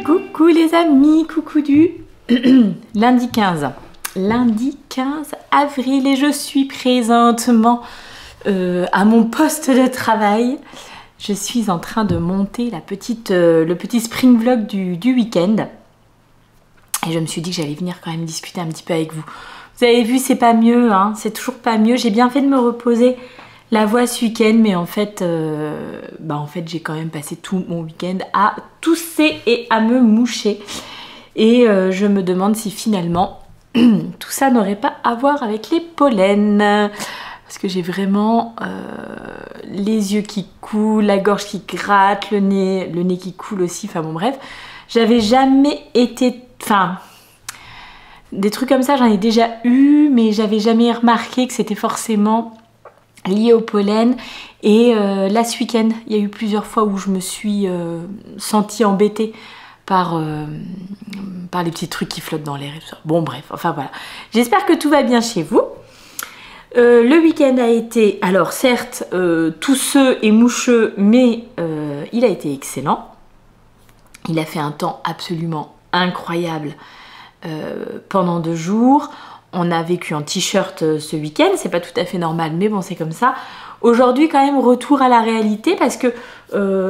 Coucou les amis, coucou du lundi 15 avril et je suis présentement à mon poste de travail. Je suis en train de monter le petit spring vlog du week-end et je me suis dit que j'allais venir quand même discuter un petit peu avec vous. Vous avez vu, c'est pas mieux, hein, c'est toujours pas mieux. J'ai bien fait de me reposer la voix ce week-end, mais en fait, j'ai quand même passé tout mon week-end à tousser et à me moucher. Et je me demande si finalement tout ça n'aurait pas à voir avec les pollens. Parce que j'ai vraiment les yeux qui coulent, la gorge qui gratte, le nez qui coule aussi, enfin bon bref. J'avais jamais été... Enfin, des trucs comme ça j'en ai déjà eu, mais j'avais jamais remarqué que c'était forcément lié au pollen. Et là ce week-end, il y a eu plusieurs fois où je me suis sentie embêtée par les petits trucs qui flottent dans l'air et tout ça. Bon bref, enfin voilà. J'espère que tout va bien chez vous. Le week-end a été, alors certes, tousseux et moucheux, mais il a été excellent. Il a fait un temps absolument incroyable pendant 2 jours. On a vécu en t-shirt ce week-end, c'est pas tout à fait normal, mais bon, c'est comme ça. Aujourd'hui, quand même, retour à la réalité parce que,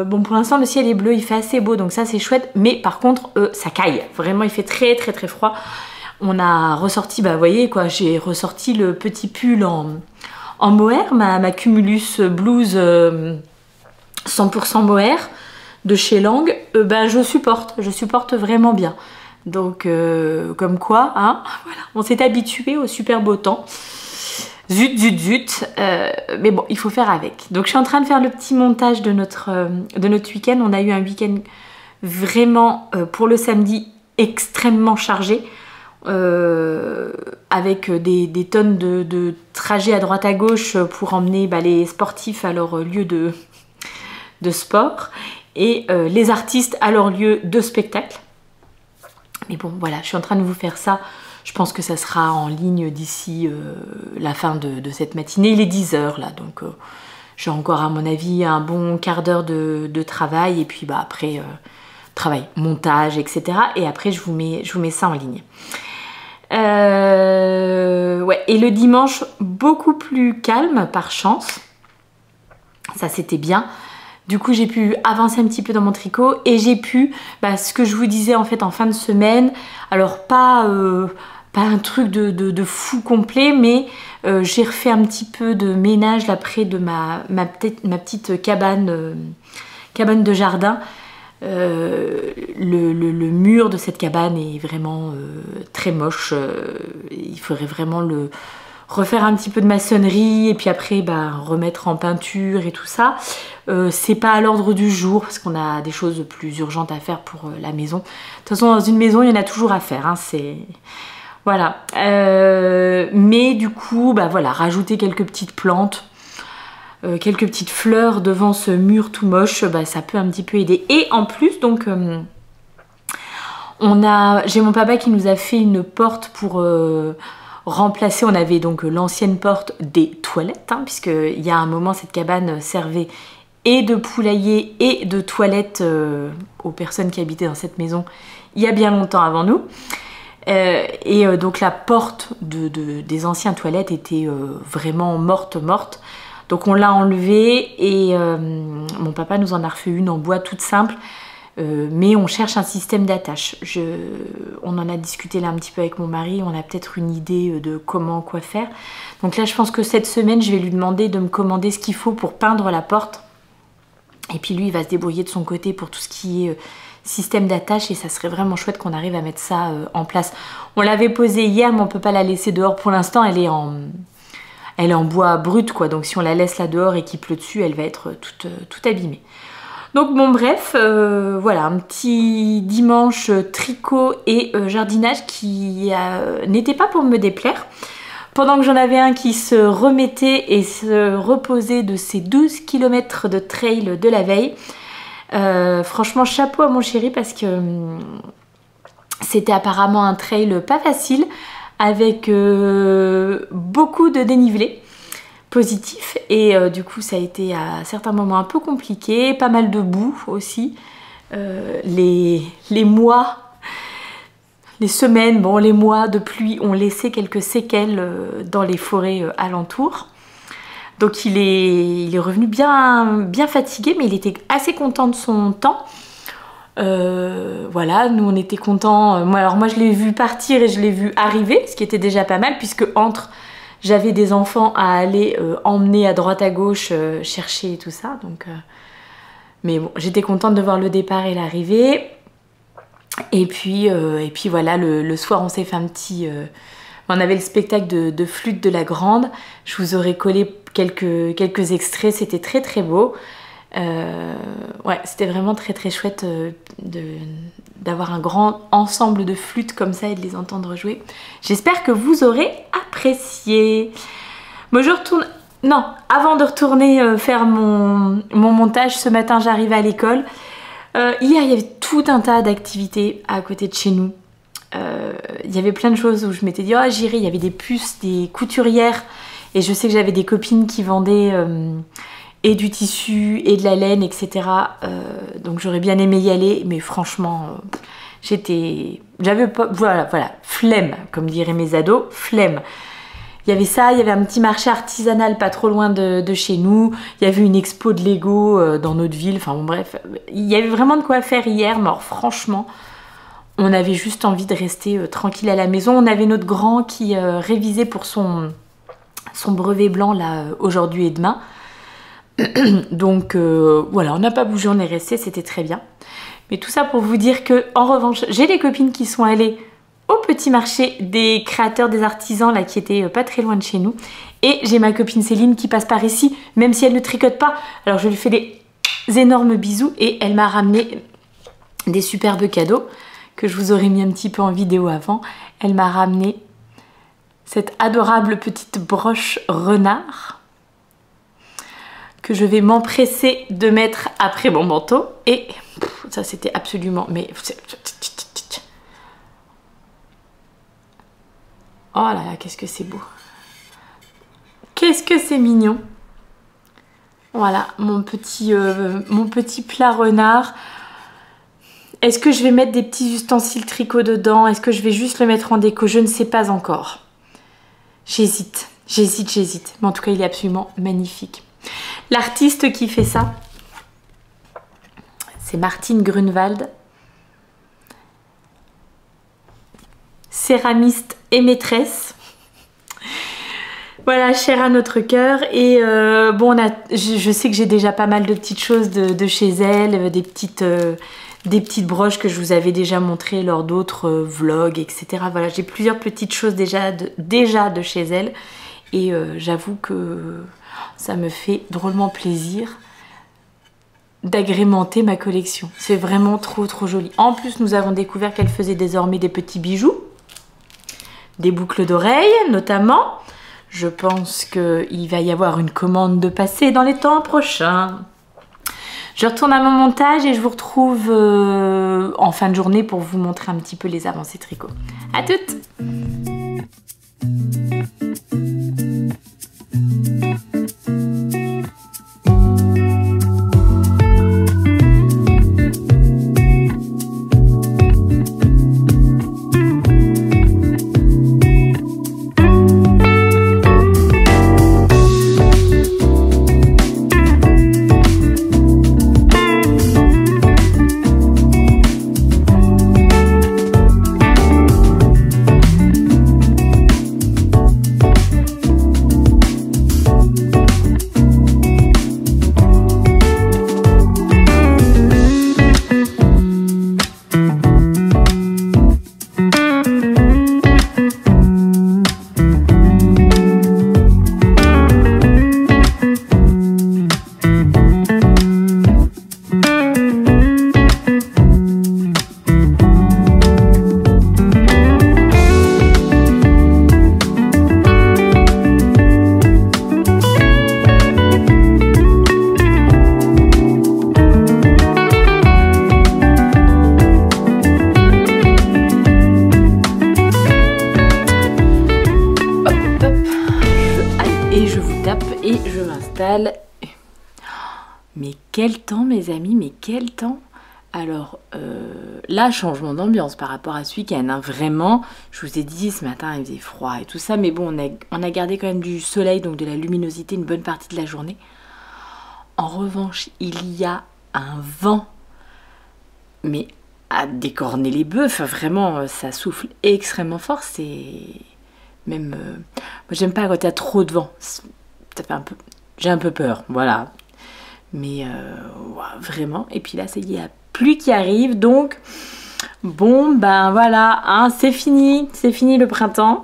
bon, pour l'instant, le ciel est bleu, il fait assez beau, donc ça, c'est chouette. Mais par contre, ça caille. Vraiment, il fait très, très, très froid. On a ressorti, bah, vous voyez, quoi, j'ai ressorti le petit pull en mohair, ma Cumulus Blues 100% mohair de chez Lang. Je supporte vraiment bien. Donc, comme quoi, hein, voilà, on s'est habitué au super beau temps. Zut, zut, zut. Mais bon, il faut faire avec. Donc, je suis en train de faire le petit montage de notre week-end. On a eu un week-end vraiment, pour le samedi, extrêmement chargé. Avec des tonnes de trajets à droite à gauche pour emmener les sportifs à leur lieu de sport et les artistes à leur lieu de spectacle. Mais bon, voilà, je suis en train de vous faire ça. Je pense que ça sera en ligne d'ici la fin de cette matinée. Il est 10 h là, donc j'ai encore à mon avis un bon quart d'heure de travail. Et puis après, travail, montage, etc. Et après, je vous mets ça en ligne. Ouais, et le dimanche, beaucoup plus calme par chance. Ça, c'était bien. Du coup, j'ai pu avancer un petit peu dans mon tricot et j'ai pu, ce que je vous disais en fait en fin de semaine, alors pas un truc de fou complet, mais j'ai refait un petit peu de ménage là près de ma petite cabane de jardin. Le mur de cette cabane est vraiment très moche. Il faudrait vraiment le refaire un petit peu de maçonnerie et puis après remettre en peinture et tout ça. C'est pas à l'ordre du jour parce qu'on a des choses plus urgentes à faire pour la maison. De toute façon, dans une maison, il y en a toujours à faire, hein, c'est... Voilà. Mais du coup, voilà, rajouter quelques petites plantes, quelques petites fleurs devant ce mur tout moche, ça peut un petit peu aider. Et en plus, donc, j'ai mon papa qui nous a fait une porte pour remplacer. On avait donc l'ancienne porte des toilettes, hein, puisque il y a un moment, cette cabane servait et de poulailler et de toilettes aux personnes qui habitaient dans cette maison il y a bien longtemps avant nous. Donc la porte des anciennes toilettes était vraiment morte. Donc on l'a enlevée et mon papa nous en a refait une en bois toute simple. Mais on cherche un système d'attache. On en a discuté là un petit peu avec mon mari, on a peut-être une idée de comment, quoi faire. Donc là je pense que cette semaine je vais lui demander de me commander ce qu'il faut pour peindre la porte. Et puis lui il va se débrouiller de son côté pour tout ce qui est système d'attache et ça serait vraiment chouette qu'on arrive à mettre ça en place. On l'avait posée hier mais on peut pas la laisser dehors pour l'instant, elle est en bois brut quoi, donc si on la laisse là dehors et qu'il pleut dessus elle va être toute abîmée. Donc bon bref, voilà un petit dimanche tricot et jardinage qui n'était pas pour me déplaire. Pendant que j'en avais un qui se remettait et se reposait de ses 12 km de trail de la veille. Franchement chapeau à mon chéri parce que c'était apparemment un trail pas facile avec beaucoup de dénivelé positif et du coup ça a été à certains moments un peu compliqué, pas mal de boue aussi. Les semaines, bon les mois de pluie ont laissé quelques séquelles dans les forêts alentours. Donc il est revenu bien fatigué mais il était assez content de son temps. Voilà, nous on était contents. Alors moi je l'ai vu partir et je l'ai vu arriver, ce qui était déjà pas mal puisque j'avais des enfants à aller emmener à droite à gauche chercher et tout ça. Donc, mais bon, j'étais contente de voir le départ et l'arrivée. Et puis voilà, le soir on s'est fait un petit... on avait le spectacle de flûte de la grande. Je vous aurais collé quelques extraits, c'était très beau. Ouais, c'était vraiment très chouette d'avoir un grand ensemble de flûtes comme ça et de les entendre jouer. J'espère que vous aurez apprécié. Moi je retourne... Non, avant de retourner faire mon montage, ce matin j'arrive à l'école. Hier il y avait tout un tas d'activités à côté de chez nous. Il y avait plein de choses où je m'étais dit oh j'irai, il y avait des puces, des couturières et je sais que j'avais des copines qui vendaient et du tissu et de la laine etc. Donc j'aurais bien aimé y aller mais franchement j'avais pas, voilà, flemme comme diraient mes ados, flemme. Il y avait ça, il y avait un petit marché artisanal pas trop loin de chez nous, il y avait une expo de Lego dans notre ville, enfin bon bref, il y avait vraiment de quoi faire hier, mais alors franchement, on avait juste envie de rester tranquille à la maison. On avait notre grand qui révisait pour son brevet blanc là aujourd'hui et demain. Donc voilà, on n'a pas bougé, on est resté, c'était très bien. Mais tout ça pour vous dire que en revanche, j'ai des copines qui sont allées au petit marché des créateurs, des artisans là qui étaient pas très loin de chez nous. Et j'ai ma copine Céline qui passe par ici, même si elle ne tricote pas. Alors je lui fais des énormes bisous et elle m'a ramené des superbes cadeaux que je vous aurais mis un petit peu en vidéo avant. Elle m'a ramené cette adorable petite broche renard que je vais m'empresser de mettre après mon manteau. Et ça c'était absolument... mais oh là là, qu'est-ce que c'est beau. Qu'est-ce que c'est mignon. Voilà, mon petit plat renard. Est-ce que je vais mettre des petits ustensiles tricot dedans? Est-ce que je vais juste le mettre en déco? Je ne sais pas encore. J'hésite. Mais en tout cas, il est absolument magnifique. L'artiste qui fait ça, c'est Martine Grunwald. Céramiste et maîtresse. Voilà, chère à notre cœur. Et bon, je sais que j'ai déjà pas mal de petites choses de chez elle, des petites broches que je vous avais déjà montrées lors d'autres vlogs, etc. Voilà, j'ai plusieurs petites choses déjà de chez elle. Et j'avoue que ça me fait drôlement plaisir d'agrémenter ma collection. C'est vraiment trop joli. En plus, nous avons découvert qu'elle faisait désormais des petits bijoux, des boucles d'oreilles notamment. Je pense qu'il va y avoir une commande de passer dans les temps prochains. Je retourne à mon montage et je vous retrouve en fin de journée pour vous montrer un petit peu les avancées tricot. À toutes! Et je m'installe. Mais quel temps mes amis, mais quel temps. Alors là, changement d'ambiance par rapport à ce week-end, hein. Vraiment, je vous ai dit ce matin il faisait froid et tout ça, mais bon on a gardé quand même du soleil, donc de la luminosité une bonne partie de la journée. En revanche, il y a un vent, mais à décorner les bœufs, enfin, vraiment ça souffle extrêmement fort, c'est même... moi j'aime pas quand il y a trop de vent, ça fait un peu... j'ai un peu peur, voilà. Mais ouais, vraiment, et puis là ça y est, la pluie qui arrive, donc bon ben voilà, hein, c'est fini le printemps.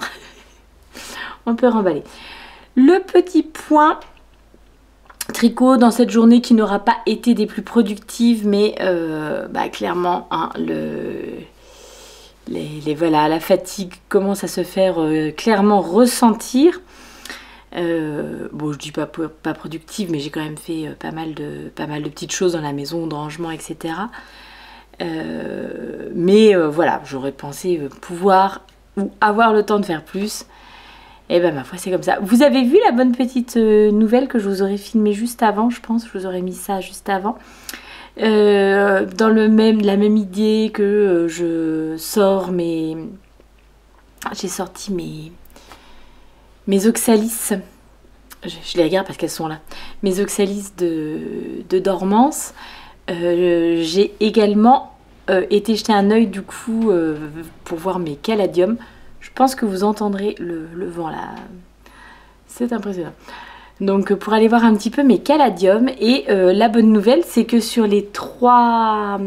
On peut remballer. Le petit point tricot dans cette journée qui n'aura pas été des plus productives, mais bah, clairement hein, voilà, la fatigue commence à se faire clairement ressentir. Bon, je dis pas productive, mais j'ai quand même fait pas mal de petites choses dans la maison, de rangement, etc. Mais voilà, j'aurais pensé pouvoir ou avoir le temps de faire plus. Et ben ma foi, c'est comme ça. Vous avez vu la bonne petite nouvelle que je vous aurais filmée juste avant, je pense. Je vous aurais mis ça juste avant. Dans la même idée que je sors mes... J'ai sorti mes oxalis. Je les regarde parce qu'elles sont là. Mes oxalis de dormance. J'ai également été jeter un œil du coup pour voir mes caladiums. Je pense que vous entendrez le vent là. C'est impressionnant. Donc pour aller voir un petit peu mes caladiums. Et la bonne nouvelle, c'est que sur les 3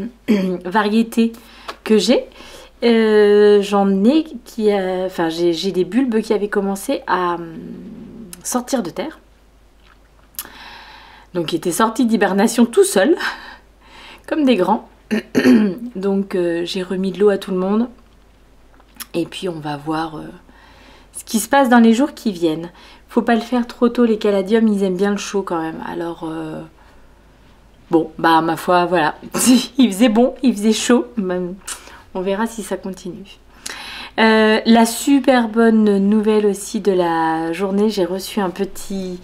variétés que j'ai, j'en ai qui... Enfin, j'ai des bulbes qui avaient commencé à sortir de terre. Donc qui étaient sortis d'hibernation tout seuls, comme des grands. Donc j'ai remis de l'eau à tout le monde. Et puis on va voir ce qui se passe dans les jours qui viennent. Faut pas le faire trop tôt, les caladiums, ils aiment bien le chaud quand même. Alors bon, bah ma foi, voilà. Il faisait bon, il faisait chaud. On verra si ça continue. La super bonne nouvelle aussi de la journée, j'ai reçu un petit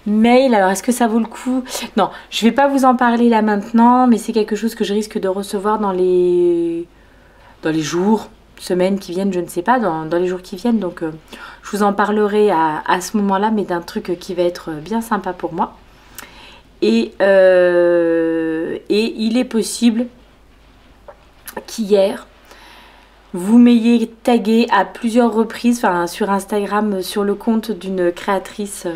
mail. Alors est-ce que ça vaut le coup? Non, je vais pas vous en parler là maintenant, mais c'est quelque chose que je risque de recevoir dans les jours, semaines qui viennent, je ne sais pas, dans les jours qui viennent. Donc je vous en parlerai à ce moment-là, mais d'un truc qui va être bien sympa pour moi. Et il est possible qu'hier, vous m'ayez tagué à plusieurs reprises, enfin sur Instagram, sur le compte d'une créatrice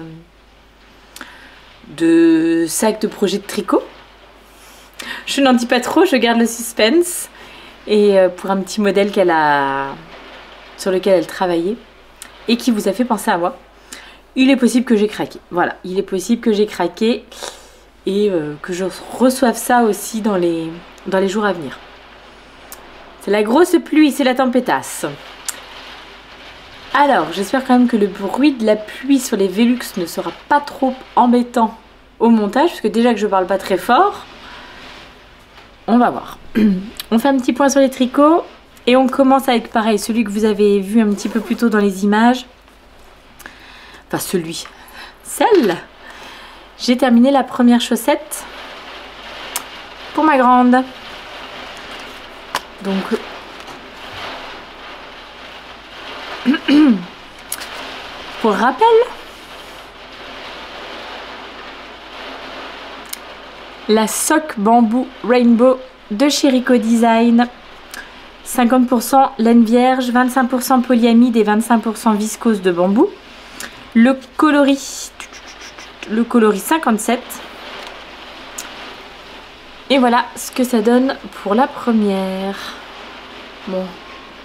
de sacs de projets de tricot. Je n'en dis pas trop, je garde le suspense. Et pour un petit modèle sur lequel elle travaillait et qui vous a fait penser à moi. il est possible que j'ai craqué. Voilà, il est possible que j'ai craqué et que je reçoive ça aussi dans les jours à venir. C'est la grosse pluie, c'est la tempétasse. Alors, j'espère quand même que le bruit de la pluie sur les Velux ne sera pas trop embêtant au montage, parce que déjà que je parle pas très fort. On va voir. On fait un petit point sur les tricots et on commence avec pareil, celui que vous avez vu un petit peu plus tôt dans les images. Enfin celle. J'ai terminé la première chaussette pour ma grande. Donc pour rappel, la sock bambou rainbow de chez Rico Design, 50% laine vierge, 25% polyamide et 25% viscose de bambou. Le coloris 57. Et voilà ce que ça donne pour la première. Bon,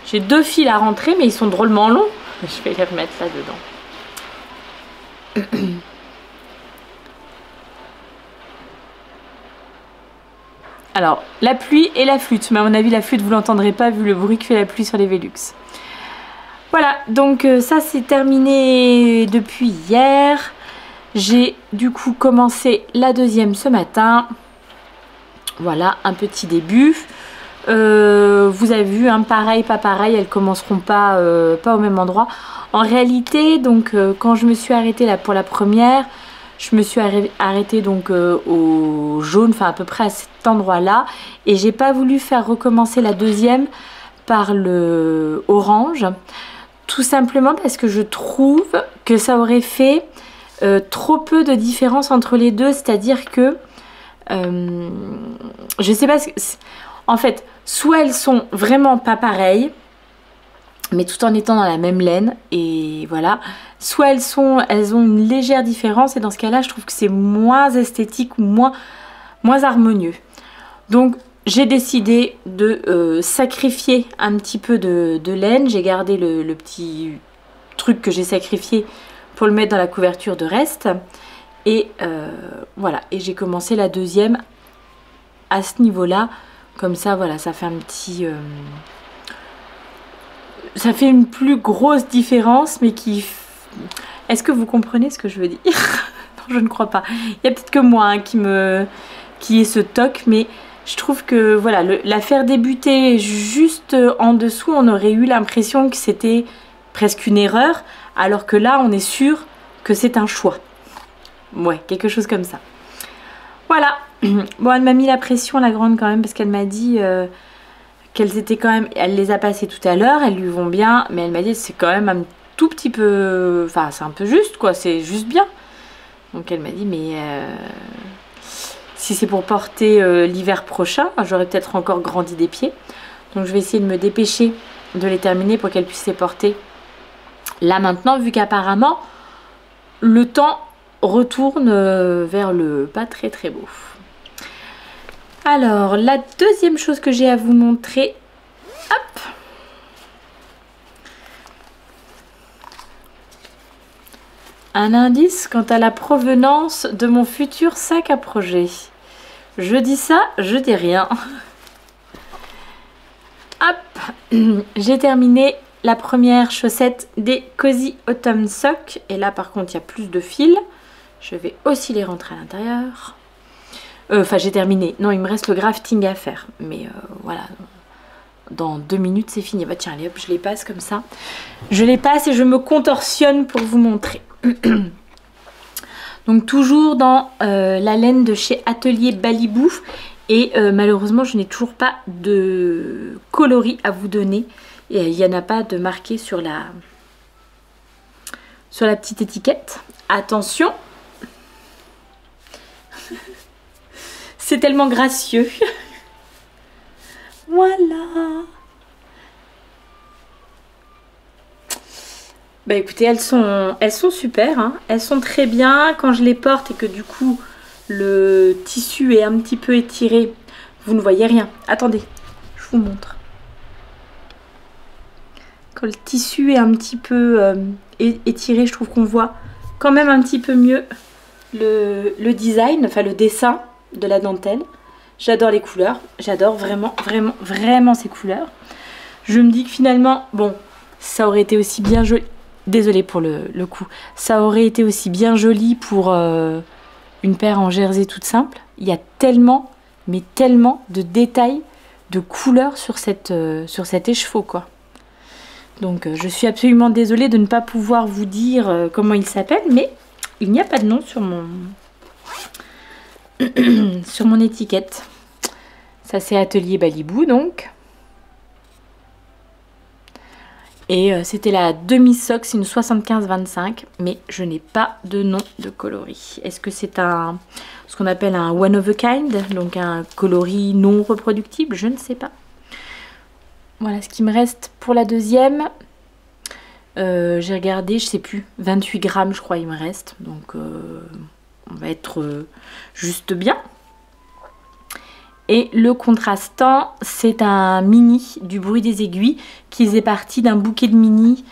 j'ai 2 fils à rentrer, mais ils sont drôlement longs. Je vais les remettre là dedans. Alors, la pluie et la flûte. Mais à mon avis, la flûte, vous l'entendrez pas vu le bruit que fait la pluie sur les Velux. Voilà, donc ça c'est terminé depuis hier. J'ai du coup commencé la deuxième ce matin. Voilà, un petit début. Vous avez vu, hein, pareil, pas pareil, elles commenceront pas au même endroit. En réalité, donc quand je me suis arrêtée là pour la première, je me suis arrêtée donc au jaune, enfin à peu près à cet endroit-là. Et j'ai pas voulu faire recommencer la deuxième par le orange. Tout simplement parce que je trouve que ça aurait fait trop peu de différence entre les deux. C'est-à-dire que je sais pas, en fait, soit elles sont vraiment pas pareilles, mais tout en étant dans la même laine, et voilà. Soit elles ont une légère différence, et dans ce cas-là, je trouve que c'est moins esthétique ou moins harmonieux. Donc, j'ai décidé de sacrifier un petit peu de laine. J'ai gardé le petit truc que j'ai sacrifié pour le mettre dans la couverture de reste. Et voilà, et j'ai commencé la deuxième à ce niveau-là. Comme ça, voilà, ça fait un petit... ça fait une plus grosse différence, mais qui... Est-ce que vous comprenez ce que je veux dire? Non, je ne crois pas. Il y a peut-être que moi hein, qui ai ce toc, mais je trouve que, voilà, la faire débuter juste en dessous, on aurait eu l'impression que c'était presque une erreur, alors que là, on est sûr que c'est un choix. Ouais, quelque chose comme ça. Voilà. Bon, elle m'a mis la pression, la grande, quand même, parce qu'elle m'a dit qu'elles étaient quand même... Elle les a passées tout à l'heure, elles lui vont bien, mais elle m'a dit c'est quand même un tout petit peu... Enfin, c'est un peu juste, quoi, c'est juste bien. Donc, elle m'a dit, mais... si c'est pour porter l'hiver prochain, j'aurais peut-être encore grandi des pieds. Donc, je vais essayer de me dépêcher de les terminer pour qu'elles puissent les porter là, maintenant, vu qu'apparemment, le temps retourne vers le pas très très beau. Alors, la deuxième chose que j'ai à vous montrer, hop, un indice quant à la provenance de mon futur sac à projet. Je dis ça, je dis rien. Hop, j'ai terminé la première chaussette des Cozy Autumn Sock. Et là, par contre, il y a plus de fils. Je vais aussi les rentrer à l'intérieur. Enfin, j'ai terminé. Non, il me reste le grafting à faire. Mais voilà, dans 2 minutes, c'est fini. Bah tiens, allez hop, je les passe comme ça. Je les passe et je me contorsionne pour vous montrer. Donc, toujours dans la laine de chez Atelier Balibou. Et malheureusement, je n'ai toujours pas de coloris à vous donner. Et il n'y en a pas de marqué sur la petite étiquette. Attention! C'est tellement gracieux. Voilà. Bah écoutez, elles sont super. Hein. Elles sont très bien. Quand je les porte et que du coup le tissu est un petit peu étiré, vous ne voyez rien. Attendez, je vous montre. Quand le tissu est un petit peu étiré, je trouve qu'on voit quand même un petit peu mieux le design, enfin le dessin de la dentelle. J'adore les couleurs, j'adore vraiment, vraiment, vraiment ces couleurs. Je me dis que finalement, bon, ça aurait été aussi bien joli. Désolée pour le coup. Ça aurait été aussi bien joli pour une paire en jersey toute simple. Il y a tellement, mais tellement de détails, de couleurs sur cet écheveau, quoi. Donc je suis absolument désolée de ne pas pouvoir vous dire comment il s'appelle, mais il n'y a pas de nom sur mon sur mon étiquette. Ça c'est Atelier Balibou donc. Et c'était la demi-sox, une 75-25, mais je n'ai pas de nom de coloris. Est-ce que c'est ce qu'on appelle un one of a kind, donc un coloris non reproductible? Je ne sais pas. Voilà ce qui me reste pour la deuxième. J'ai regardé, je sais plus, 28 grammes je crois il me reste, donc on va être juste bien. Et le contrastant, c'est un mini du bruit des aiguilles qui faisait partie d'un bouquet de mini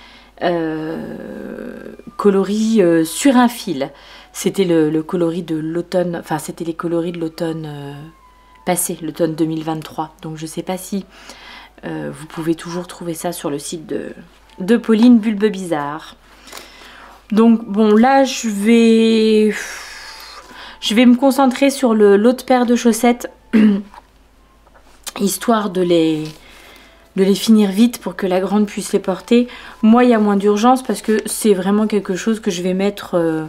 coloris sur un fil. C'était le coloris de l'automne, enfin c'était les coloris de l'automne passé, l'automne 2023. Donc je ne sais pas si vous pouvez toujours trouver ça sur le site de Pauline Bulbe Bizarre. Donc bon là je vais me concentrer sur l'autre paire de chaussettes histoire de les finir vite pour que la grande puisse les porter. Moi il y a moins d'urgence parce que c'est vraiment quelque chose que je vais mettre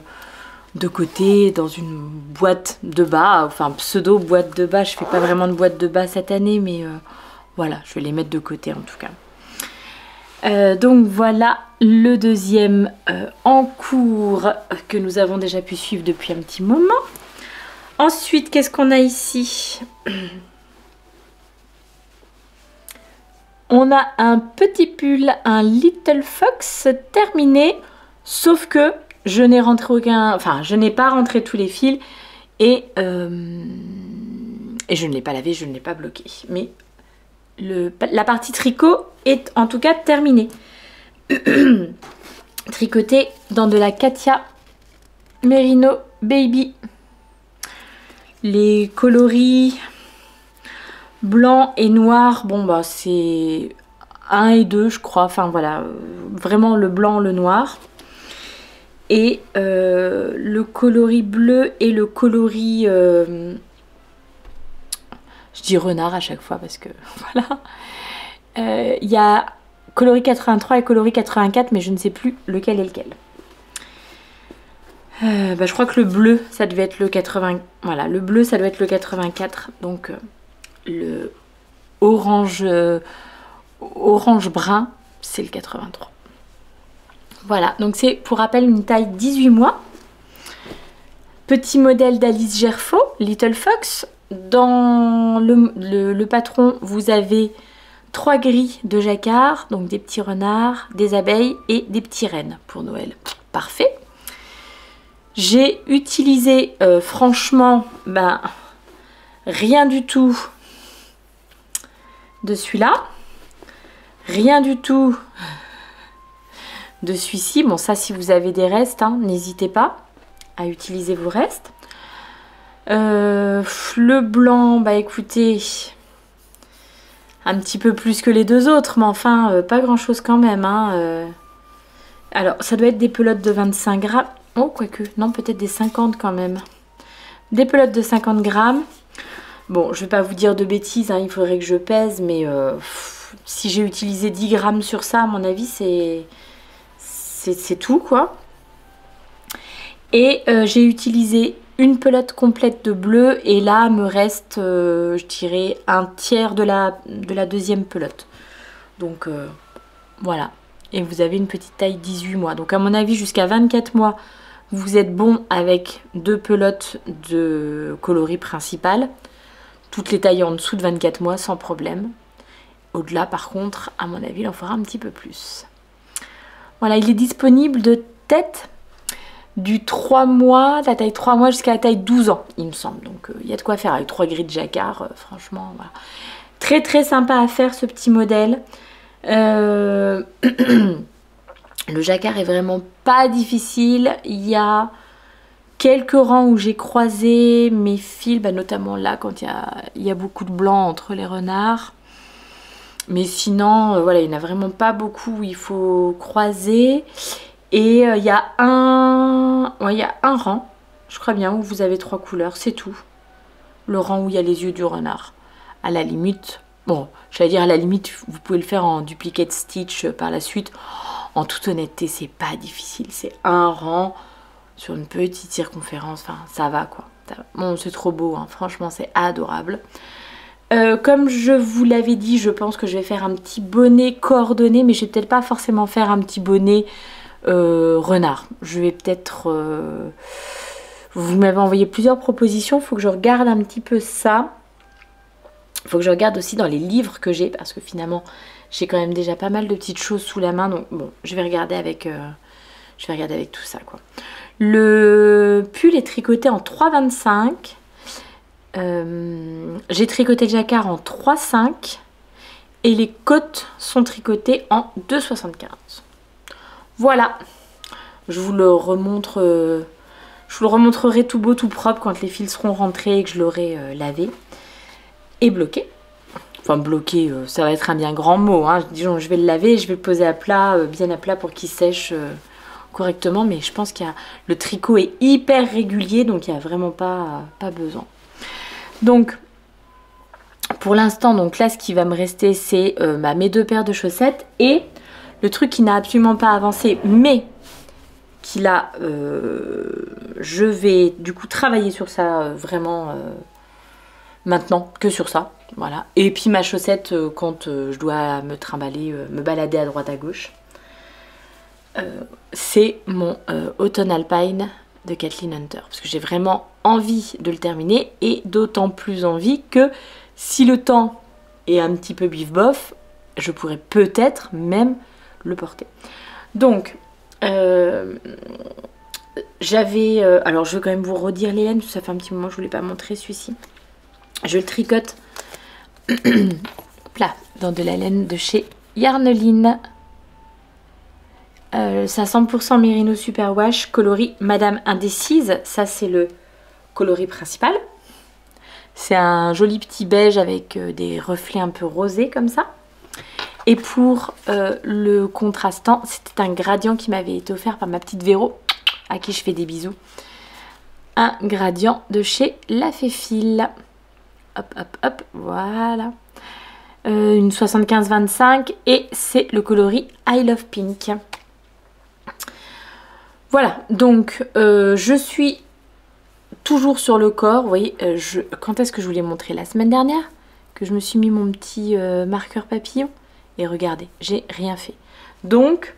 de côté dans une boîte de bas, enfin pseudo boîte de bas. Je fais pas vraiment de boîte de bas cette année, mais voilà, je vais les mettre de côté en tout cas. Donc voilà le deuxième en cours que nous avons déjà pu suivre depuis un petit moment. Ensuite, qu'est-ce qu'on a ici? On a un petit pull, un Little Fox terminé, sauf que je n'ai rentré je n'ai pas rentré tous les fils et je ne l'ai pas lavé, je ne l'ai pas bloqué. Mais la partie tricot est en tout cas terminée. Tricoté dans de la Katia Merino Baby. Les coloris blanc et noir, bon bah c'est 1 et 2 je crois, enfin voilà, vraiment le blanc, le noir. Et le coloris bleu et le coloris, je dis renard à chaque fois parce que voilà. Il y a coloris 83 et coloris 84, mais je ne sais plus lequel est lequel. Je crois que le bleu ça devait être le 80, voilà, le bleu ça doit être le 84, donc le orange brun c'est le 83. Voilà, donc c'est pour rappel une taille 18 mois. Petit modèle d'Alice Gerfaux, Little Fox. Dans le patron vous avez 3 grilles de jacquard, donc des petits renards, des abeilles et des petits rennes pour Noël. Parfait. J'ai utilisé franchement rien du tout de celui-là, rien du tout de celui-ci. Bon ça si vous avez des restes, hein, n'hésitez pas à utiliser vos restes. Le blanc, écoutez, un petit peu plus que les deux autres, mais enfin pas grand chose quand même, hein. Alors ça doit être des pelotes de 25 grammes. Oh, quoique, non, peut-être des 50 quand même. Des pelotes de 50 grammes. Bon, je vais pas vous dire de bêtises, hein, il faudrait que je pèse, mais si j'ai utilisé 10 grammes sur ça, à mon avis, c'est tout, quoi. Et j'ai utilisé une pelote complète de bleu, et là, me reste, je dirais, un tiers de la deuxième pelote. Donc, voilà. Et vous avez une petite taille 18 mois. Donc, à mon avis, jusqu'à 24 mois, vous êtes bon avec 2 pelotes de coloris principal. Toutes les tailles en dessous de 24 mois sans problème. Au-delà par contre, à mon avis, il en fera un petit peu plus. Voilà, il est disponible de tête du 3 mois, la taille 3 mois jusqu'à la taille 12 ans, il me semble. Donc il y a de quoi faire avec 3 grilles de jacquard, franchement, voilà. Très très sympa à faire ce petit modèle. Le jacquard est vraiment pas difficile. Il y a quelques rangs où j'ai croisé mes fils, bah, notamment là quand il y a beaucoup de blanc entre les renards. Mais sinon, voilà, il n'y en a vraiment pas beaucoup où il faut croiser. Et il y a un rang, je crois bien, où vous avez 3 couleurs, c'est tout. Le rang où il y a les yeux du renard. À la limite, bon, j'allais dire à la limite, vous pouvez le faire en duplicate stitch par la suite. En toute honnêteté, c'est pas difficile. C'est un rang sur une petite circonférence. Enfin, ça va quoi. Bon, c'est trop beau, hein. Franchement, c'est adorable. Comme je vous l'avais dit, je pense que je vais faire un petit bonnet coordonné. Mais je vais peut-être pas forcément faire un petit bonnet renard. Je vais peut-être... Vous m'avez envoyé plusieurs propositions. Il faut que je regarde un petit peu ça. Il faut que je regarde aussi dans les livres que j'ai. Parce que finalement... j'ai quand même déjà pas mal de petites choses sous la main, donc bon, je vais regarder avec tout ça, quoi. Le pull est tricoté en 3,25. J'ai tricoté le jacquard en 3,5. Et les côtes sont tricotées en 2,75. Voilà. Je vous le remontrerai tout beau, tout propre quand les fils seront rentrés et que je l'aurai lavé et bloqué. Enfin bloqué, ça va être un bien grand mot, hein. Disons, je vais le laver, je vais le poser à plat, bien à plat pour qu'il sèche correctement. Mais je pense qu'il y a... le tricot est hyper régulier, donc il n'y a vraiment pas besoin. Donc, pour l'instant, donc là, ce qui va me rester, c'est mes 2 paires de chaussettes. Et le truc qui n'a absolument pas avancé, mais qui là, je vais du coup travailler sur ça vraiment maintenant, que sur ça. Voilà. Et puis ma chaussette quand je dois me trimballer, me balader à droite à gauche. C'est mon Autumn Alpine de Kathleen Hunter. Parce que j'ai vraiment envie de le terminer. Et d'autant plus envie que si le temps est un petit peu bif-bof, je pourrais peut-être même le porter. Donc, j'avais... alors je vais quand même vous redire les laines. Parce que ça fait un petit moment que je ne vous l'ai pas montré celui-ci. Je le tricote là, dans de la laine de chez Yarneline. Ça 100% Merino Superwash, coloris Madame Indécise. Ça, c'est le coloris principal. C'est un joli petit beige avec des reflets un peu rosés comme ça. Et pour le contrastant, c'était un gradient qui m'avait été offert par ma petite Véro, à qui je fais des bisous. Un gradient de chez La Féfile. Hop, hop, hop, voilà. Une 75-25 et c'est le coloris I Love Pink. Voilà, donc je suis toujours sur le corps. Vous voyez, quand est-ce que je vous l'ai montré? La semaine dernière que je me suis mis mon petit marqueur papillon. Et regardez, j'ai rien fait. Donc,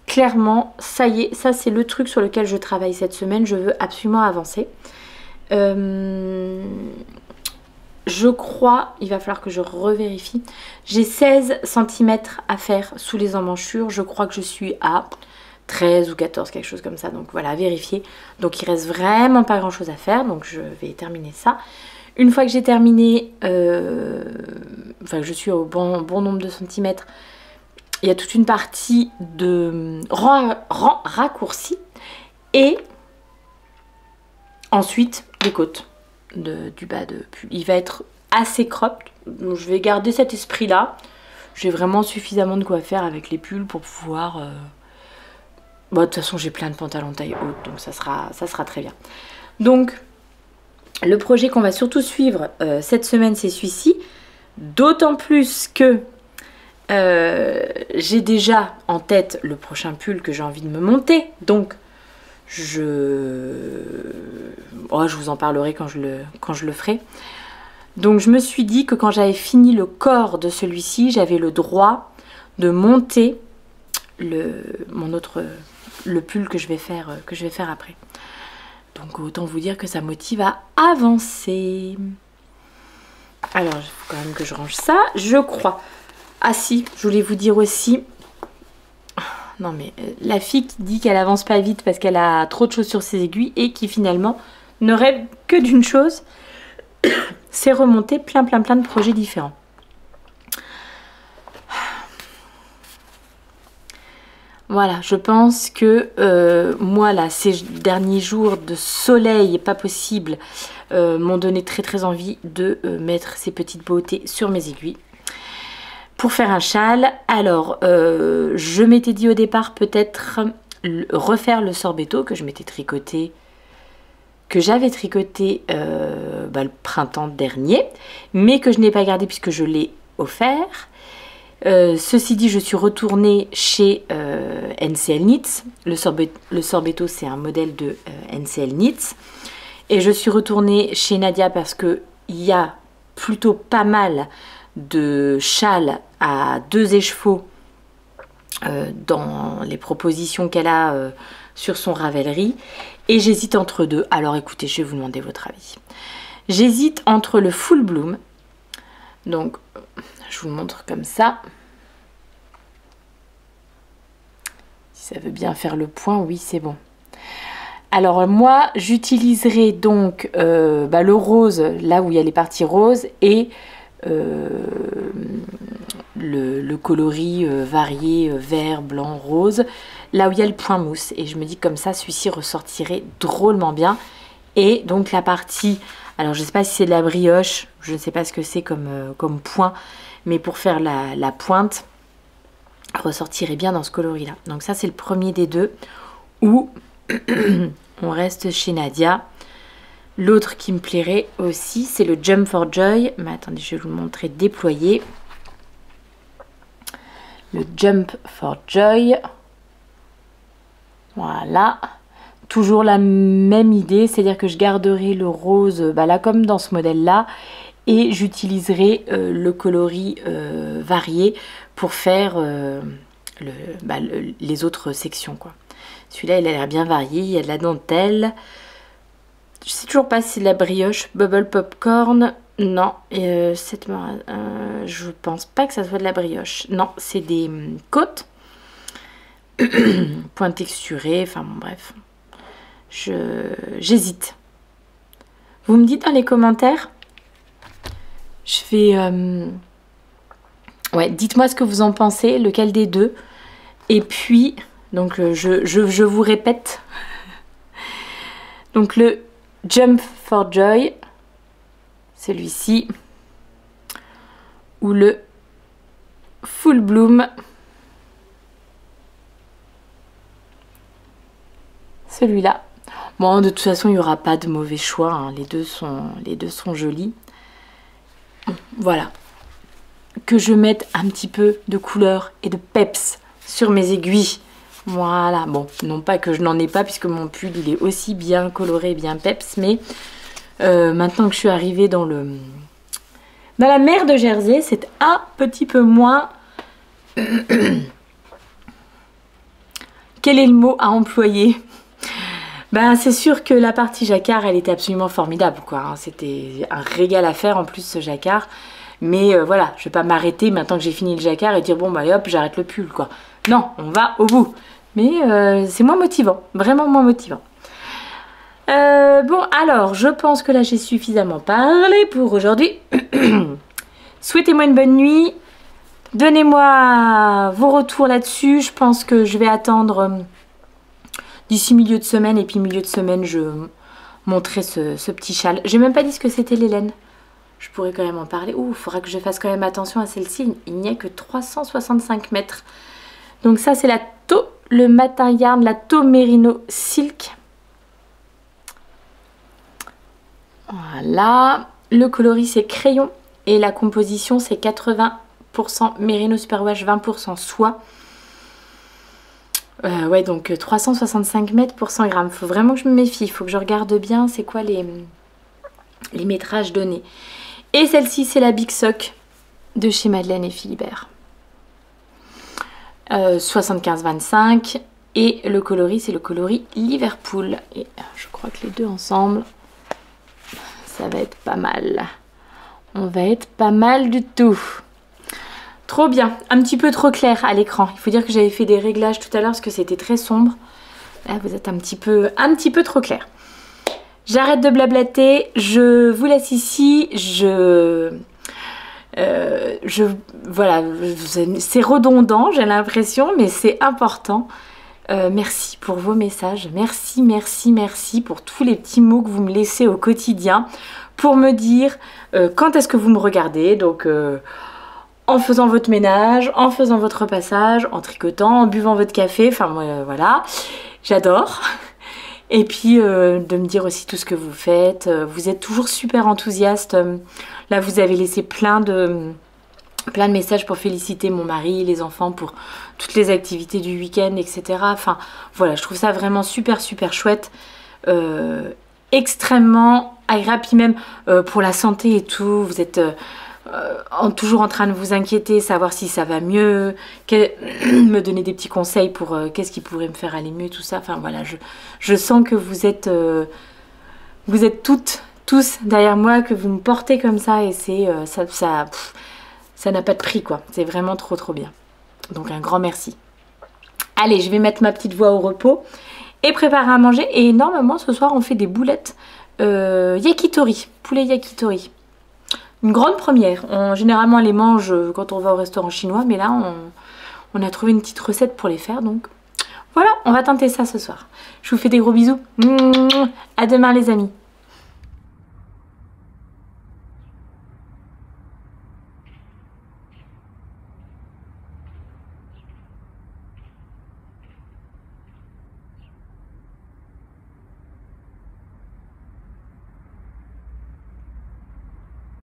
clairement, ça y est, ça c'est le truc sur lequel je travaille cette semaine. Je veux absolument avancer. Je crois, il va falloir que je revérifie. J'ai 16 cm à faire sous les emmanchures. Je crois que je suis à 13 ou 14, quelque chose comme ça. Donc voilà, à vérifier. Donc il reste vraiment pas grand chose à faire. Donc je vais terminer ça. Une fois que j'ai terminé, enfin que je suis au bon nombre de centimètres, il y a toute une partie de rang raccourci. Et ensuite, les côtes. Du bas de pull. Il va être assez cropped, donc je vais garder cet esprit là. J'ai vraiment suffisamment de quoi faire avec les pulls pour pouvoir bon, de toute façon j'ai plein de pantalons taille haute, donc ça sera très bien. Donc le projet qu'on va surtout suivre cette semaine, c'est celui-ci, d'autant plus que j'ai déjà en tête le prochain pull que j'ai envie de me monter, donc je vous en parlerai quand je le ferai. Donc je me suis dit que quand j'avais fini le corps de celui-ci, j'avais le droit de monter le pull que je vais faire après. Donc autant vous dire que ça motive à avancer. Alors il faut quand même que je range ça, je crois. Ah si, je voulais vous dire aussi. Non mais la fille qui dit qu'elle avance pas vite parce qu'elle a trop de choses sur ses aiguilles et qui finalement ne rêve que d'une chose, c'est remonter plein de projets différents. Voilà, je pense que moi là, ces derniers jours de soleil pas possible m'ont donné très envie de mettre ces petites beautés sur mes aiguilles pour faire un châle. Alors je m'étais dit au départ peut-être refaire le sorbetto que je m'étais tricoté, que j'avais tricoté le printemps dernier, mais que je n'ai pas gardé puisque je l'ai offert. Ceci dit, je suis retournée chez NCL Knits. Le sorbetto, c'est un modèle de NCL Knits. Et je suis retournée chez Nadia parce qu'il y a plutôt pas mal de châles à 2 écheveaux dans les propositions qu'elle a sur son Ravelry. Et j'hésite entre deux. Alors écoutez, je vais vous demander votre avis. J'hésite entre le Full Bloom. Donc, je vous le montre comme ça. Si ça veut bien faire le point, oui, c'est bon. Alors moi, j'utiliserai donc le rose, là où il y a les parties roses, et le coloris varié vert, blanc, rose, là où il y a le point mousse. Et je me dis comme ça, celui-ci ressortirait drôlement bien. Et donc la partie, alors je ne sais pas si c'est de la brioche, je ne sais pas ce que c'est comme point, mais pour faire la pointe, ressortirait bien dans ce coloris là. Donc ça c'est le premier des deux, où on reste chez Nadia. L'autre qui me plairait aussi, c'est le Jump for Joy. Mais attendez, je vais vous le montrer déployé. Le Jump for Joy. Voilà. Toujours la même idée, c'est-à-dire que je garderai le rose, là comme dans ce modèle-là, et j'utiliserai le coloris varié pour faire les autres sections, quoi. Celui-là, il a l'air bien varié, il y a de la dentelle. Je sais toujours pas si c'est de la brioche, bubble popcorn. Non, je pense pas que ça soit de la brioche. Non, c'est des côtes. Point texturé, enfin bon, bref. J'hésite. Vous me dites dans les commentaires. Je vais... ouais, dites-moi ce que vous en pensez, lequel des deux. Et puis, donc je vous répète. Donc le Jump for Joy, celui-ci, ou le Full Bloom, celui-là. Bon, de toute façon, il n'y aura pas de mauvais choix, hein. Les deux sont jolis. Voilà. Que je mette un petit peu de couleur et de peps sur mes aiguilles. Voilà. Bon, non pas que je n'en ai pas, puisque mon pull, il est aussi bien coloré, bien peps, mais maintenant que je suis arrivée dans la mer de Jersey, c'est un petit peu moins... Quel est le mot à employer? Ben, c'est sûr que la partie jacquard, elle était absolument formidable, quoi, hein. C'était un régal à faire en plus, ce jacquard. Mais voilà, je vais pas m'arrêter maintenant que j'ai fini le jacquard et dire bon bah hop, j'arrête le pull, quoi. Non, on va au bout. Mais c'est moins motivant, vraiment moins motivant. Bon, alors, je pense que là j'ai suffisamment parlé pour aujourd'hui. Souhaitez-moi une bonne nuit. Donnez-moi vos retours là-dessus. Je pense que je vais attendre d'ici milieu de semaine. Et puis milieu de semaine, je montrerai ce petit châle. J'ai même pas dit ce que c'était les laines. Je pourrais quand même en parler. Ouh, il faudra que je fasse quand même attention à celle-ci. Il n'y a que 365 mètres. Donc ça, c'est le Matin Yarn, la Tau Merino Silk. Voilà. Le coloris, c'est crayon. Et la composition, c'est 80% Merino Superwash, 20% soie. Ouais, donc 365 mètres pour 100 grammes. Faut vraiment que je me méfie. Il faut que je regarde bien c'est quoi les métrages donnés. Et celle-ci, c'est la Big Sock de chez Madeleine et Philibert. 75-25. Et le coloris, c'est le coloris Liverpool. Et je crois que les deux ensemble, ça va être pas mal. On va être pas mal du tout. Trop bien. Un petit peu trop clair à l'écran. Il faut dire que j'avais fait des réglages tout à l'heure parce que c'était très sombre. Là, vous êtes un petit peu trop clair. J'arrête de blablater. Je vous laisse ici. Voilà, c'est redondant, j'ai l'impression, mais c'est important. Merci pour vos messages, merci, merci, merci pour tous les petits mots que vous me laissez au quotidien pour me dire quand est-ce que vous me regardez, donc en faisant votre ménage, en faisant votre repassage, en tricotant, en buvant votre café, enfin voilà, j'adore. Et puis de me dire aussi tout ce que vous faites, vous êtes toujours super enthousiaste, là vous avez laissé plein de messages pour féliciter mon mari, les enfants pour toutes les activités du week-end, etc. Enfin voilà, je trouve ça vraiment super super chouette, extrêmement agréable, puis même pour la santé et tout, vous êtes toujours en train de vous inquiéter, savoir si ça va mieux, me donner des petits conseils pour qu'est-ce qui pourrait me faire aller mieux, tout ça. Enfin voilà, je sens que vous êtes tous derrière moi, que vous me portez comme ça, et c'est ça n'a pas de prix quoi. C'est vraiment trop trop bien. Donc un grand merci. Allez, je vais mettre ma petite voix au repos et préparer à manger. Et normalement ce soir on fait des boulettes yakitori, poulet yakitori. Une grande première. Généralement, on les mange quand on va au restaurant chinois, mais là, on a trouvé une petite recette pour les faire. Donc, voilà, on va tenter ça ce soir. Je vous fais des gros bisous. À demain, les amis.